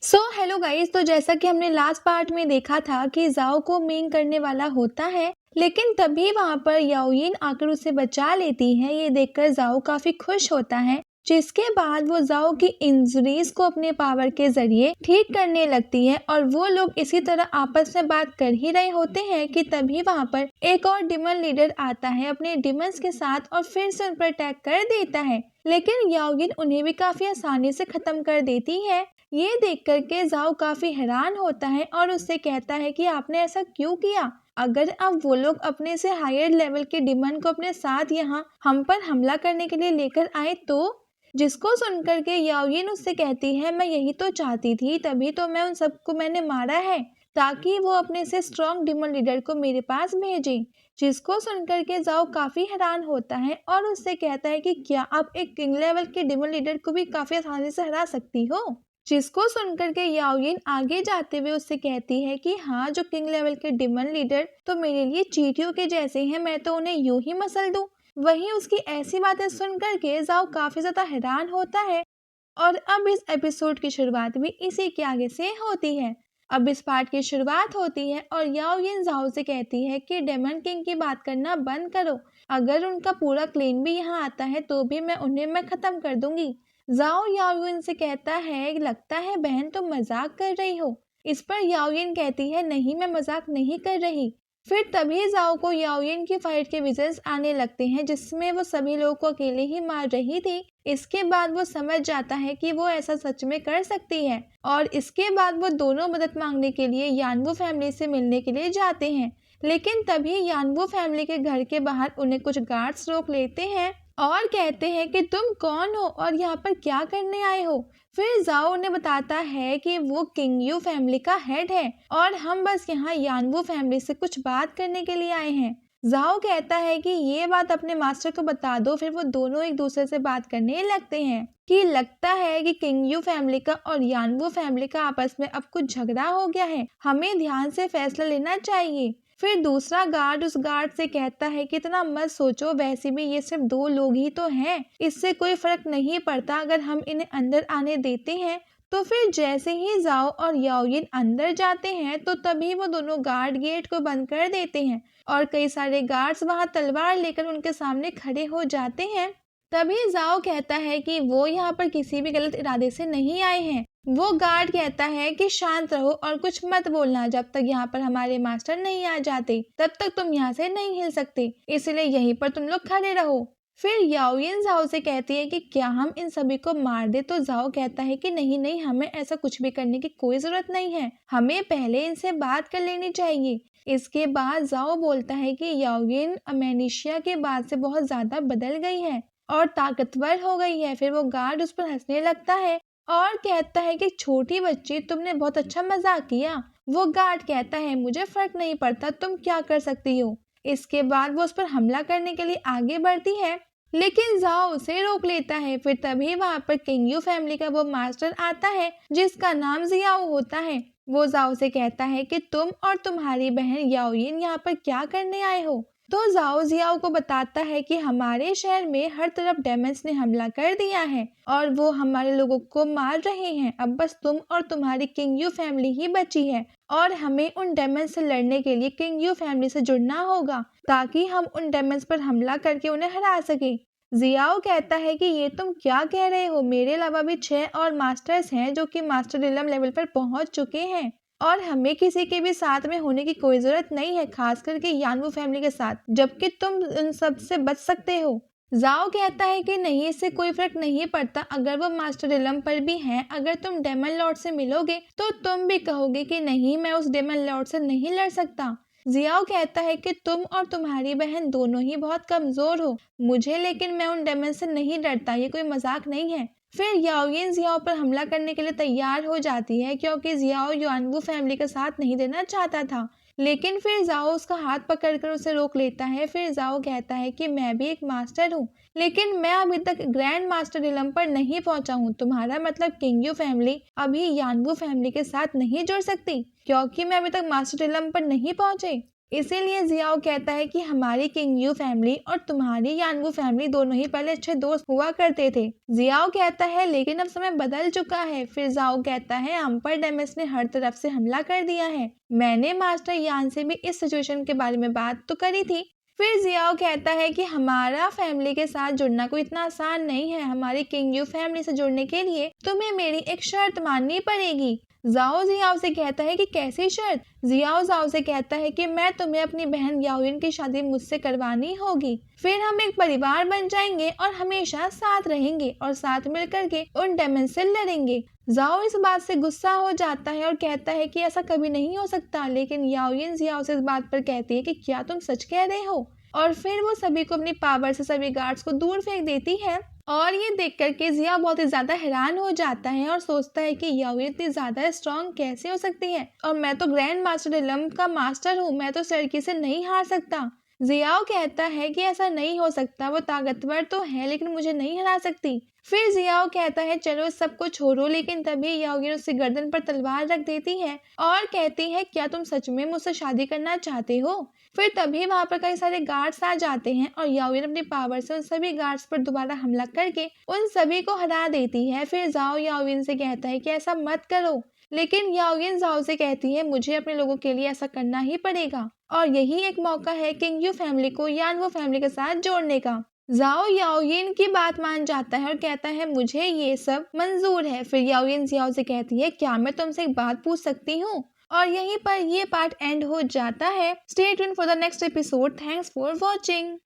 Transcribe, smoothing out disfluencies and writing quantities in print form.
Hello guys. तो जैसा कि हमने लास्ट पार्ट में देखा था कि जाओ को मिंग करने वाला होता है, लेकिन तभी वहां पर याओयिन आकर उसे बचा लेती है। ये देखकर जाओ काफी खुश होता है, जिसके बाद वो जाओ की इंजरीज को अपने पावर के जरिए ठीक करने लगती है। और वो लोग इसी तरह आपस में बात कर ही रहे होते हैं कि तभी वहां पर एक और डिमन लीडर आता है अपने डिमंस के साथ और फिर से उन पर अटैक कर देता है, लेकिन याओयिन उन्हें भी काफी आसानी से खत्म कर देती है। ये देख कर के जाओ काफी हैरान होता है और उससे कहता है कि आपने ऐसा क्यों किया। अगर अब वो लोग अपने से हायर लेवल के डिमन को अपने साथ यहाँ हम पर हमला करने के लिए लेकर आए तो। जिसको सुनकर के याओयिन उससे कहती है, मैं यही तो चाहती थी, तभी तो मैं उन सबको मैंने मारा है ताकि वो अपने से स्ट्रॉन्ग डिमन लीडर को मेरे पास भेजे। जिसको सुनकर के जाओ काफी हैरान होता है और उससे कहता है कि क्या आप एक किंग लेवल के डिमन लीडर को भी काफी आसानी से हरा सकती हो। जिसको सुनकर के याओयिन आगे जाते हुए उससे कहती है कि हाँ, जो किंग लेवल के डिमन लीडर तो मेरे लिए चींटियों के जैसे हैं, मैं तो उन्हें यूं ही मसल दूं। वहीं उसकी ऐसी बातें सुनकर के जाओ काफी ज्यादा हैरान होता है। और अब इस एपिसोड की शुरुआत भी इसी के आगे से होती है। अब इस पार्ट की शुरुआत होती है और याओयिन जाओ से कहती है कि डेमन किंग की बात करना बंद करो। अगर उनका पूरा क्लेन भी यहाँ आता है तो भी मैं खत्म कर दूंगी। जाओ याओयिन से कहता है, लगता है बहन तुम मजाक कर रही हो। इस पर याओयिन कहती है, नहीं मैं मजाक नहीं कर रही। फिर तभी जाओ को याओयिन की फाइट के विजन्स आने लगते हैं, जिसमें वो सभी लोगों को अकेले ही मार रही थी। इसके बाद वो समझ जाता है कि वो ऐसा सच में कर सकती है और इसके बाद वो दोनों मदद मांगने के लिए यानवू फैमिली से मिलने के लिए जाते हैं। लेकिन तभी यानवू फैमिली के घर के बाहर उन्हें कुछ गार्ड्स रोक लेते हैं और कहते हैं कि तुम कौन हो और यहाँ पर क्या करने आए हो। फिर जाओ उन्हें बताता है कि वो किंगयू फैमिली का हेड है और हम बस यहाँ यानवू फैमिली से कुछ बात करने के लिए आए हैं। जाओ कहता है कि ये बात अपने मास्टर को बता दो। फिर वो दोनों एक दूसरे से बात करने लगते हैं कि लगता है कि किंगयू फैमिली का और यानवू फैमिली का आपस में अब कुछ झगड़ा हो गया है, हमें ध्यान से फैसला लेना चाहिए। फिर दूसरा गार्ड उस गार्ड से कहता है कि इतना मत सोचो, वैसे भी ये सिर्फ दो लोग ही तो हैं, इससे कोई फर्क नहीं पड़ता अगर हम इन्हें अंदर आने देते हैं। तो फिर जैसे ही जाओ और याओयिन अंदर जाते हैं तो तभी वो दोनों गार्ड गेट को बंद कर देते हैं और कई सारे गार्ड्स वहां तलवार लेकर उनके सामने खड़े हो जाते हैं। तभी जाओ कहता है कि वो यहाँ पर किसी भी गलत इरादे से नहीं आए हैं। वो गार्ड कहता है कि शांत रहो और कुछ मत बोलना, जब तक यहाँ पर हमारे मास्टर नहीं आ जाते तब तक तुम यहाँ से नहीं हिल सकते, इसलिए यहीं पर तुम लोग खड़े रहो। फिर याओयिन जाओ से कहती है कि क्या हम इन सभी को मार दे। तो जाओ कहता है कि नहीं नहीं, हमें ऐसा कुछ भी करने की कोई जरूरत नहीं है, हमें पहले इनसे बात कर लेनी चाहिए। इसके बाद जाओ बोलता है कि याओयिन अमेनिशिया के बाद से बहुत ज्यादा बदल गई है और ताकतवर हो गई है। फिर वो गार्ड उस पर हंसने लगता है और कहता है कि छोटी बच्ची, तुमने बहुत अच्छा मजाक किया। वो गार्ड कहता है, मुझे फर्क नहीं पड़ता तुम क्या कर सकती हो। इसके बाद वो उस पर हमला करने के लिए आगे बढ़ती है, लेकिन जाओ उसे रोक लेता है। फिर तभी वहां पर किंगयू फैमिली का वो मास्टर आता है जिसका नाम जियाओ होता है। वो जाओ से कहता है कि तुम और तुम्हारी बहन याओयिन यहाँ पर क्या करने आए हो। तो जाओ जियाओ को बताता है कि हमारे शहर में हर तरफ डेमन्स ने हमला कर दिया है और वो हमारे लोगों को मार रहे हैं। अब बस तुम और तुम्हारी किंगयू फैमिली ही बची है और हमें उन डेमन्स से लड़ने के लिए किंगयू फैमिली से जुड़ना होगा ताकि हम उन डेमन्स पर हमला करके उन्हें हरा सके। जियाओ कहता है कि ये तुम क्या कह रहे हो, मेरे अलावा भी 6 और मास्टर्स हैं जो कि मास्टर रिलम लेवल पर पहुंच चुके हैं और हमें किसी के भी साथ में होने की कोई जरूरत नहीं है, खास करके यानवू फैमिली के साथ, जबकि तुम उन सब से बच सकते हो। जाओ कहता है कि नहीं, इससे कोई फर्क नहीं पड़ता अगर वो मास्टर रिलम पर भी हैं, अगर तुम डेमन लॉर्ड से मिलोगे तो तुम भी कहोगे कि नहीं, मैं उस डेमन लॉर्ड से नहीं लड़ सकता। जियाओ कहता है कि तुम और तुम्हारी बहन दोनों ही बहुत कमजोर हो मुझे, लेकिन मैं उन डेमन से नहीं डरता, ये कोई मजाक नहीं है। फिर याओयिन जियाओ पर हमला करने के लिए तैयार हो जाती है क्योंकि जियाओ यानवू फैमिली का साथ नहीं देना चाहता था, लेकिन फिर जाओ उसका हाथ पकड़कर उसे रोक लेता है। फिर जाओ कहता है कि मैं भी एक मास्टर हूँ, लेकिन मैं अभी तक ग्रैंड मास्टर रिलम पर नहीं पहुंचा हूँ। तुम्हारा मतलब किंगयू फैमिली अभी यानवू फैमिली के साथ नहीं जुड़ सकती क्योंकि मैं अभी तक मास्टर रिलम पर नहीं पहुंचे। इसीलिए जियाओ कहता है कि हमारी किंग यू फैमिली और तुम्हारी यानवू फैमिली दोनों ही पहले अच्छे दोस्त हुआ करते थे। जियाओ कहता है लेकिन अब समय बदल चुका है। फिर जाओ कहता है हम पर डेमिस ने हर तरफ से हमला कर दिया है। मैंने मास्टर यान से भी इस सिचुएशन के बारे में बात तो करी थी। फिर जियाओ कहता है कि हमारा फैमिली के साथ जुड़ना कोई इतना आसान नहीं है। हमारी किंग यू फैमिली से जुड़ने के लिए तुम्हें मेरी एक शर्त माननी पड़ेगी। जाओ जियाओ से कहता है कि कैसी शर्त? जियाओ जाओ से कहता है कि मैं तुम्हें अपनी बहन याओयुन की शादी मुझसे करवानी होगी। फिर हम एक परिवार बन जाएंगे और हमेशा साथ रहेंगे और साथ मिलकर के उन डेमन से लड़ेंगे। जाओ इस बात से गुस्सा हो जाता है और कहता है कि ऐसा कभी नहीं हो सकता। लेकिन याओयुन जियाओ से इस बात पर कहती है कि क्या तुम सच कह रहे हो? और फिर वो सभी को अपनी पावर से सभी गार्ड्स को दूर फेंक देती है। और ये देख करके जिया बहुत ही ज्यादा हैरान हो जाता है और सोचता है कि याओयुन इतनी ज्यादा स्ट्रॉन्ग कैसे हो सकती है, और मैं तो ग्रैंड मास्टर डिलम का मास्टर हूँ, मैं तो इस लड़की से नहीं हार सकता। जियाओ कहता है कि ऐसा नहीं हो सकता, वो ताकतवर तो है लेकिन मुझे नहीं हरा सकती। फिर जियाओ कहता है चलो इस सब को छोड़ो, लेकिन तभी याओयुन उसकी गर्दन पर तलवार रख देती है और कहती है क्या तुम सच में मुझसे शादी करना चाहते हो? फिर तभी वहां पर कई सारे गार्ड्स आ जाते हैं और याओयुन अपनी पावर से उन सभी गार्ड्स पर दोबारा हमला करके उन सभी को हरा देती है। फिर जाओ याओयुन से कहता है कि ऐसा मत करो, लेकिन याओयुन जाओ से कहती है मुझे अपने लोगों के लिए ऐसा करना ही पड़ेगा और यही एक मौका है किंग यू फैमिली को यानवू फैमिली के साथ जोड़ने का। जाओ याओयुन की बात मान जाता है और कहता है मुझे ये सब मंजूर है। फिर याओयुन जियाओ से कहती है क्या मैं तुमसे एक बात पूछ सकती हूँ? और यहीं पर ये पार्ट एंड हो जाता है। Stay tuned for the next episode. Thanks for watching.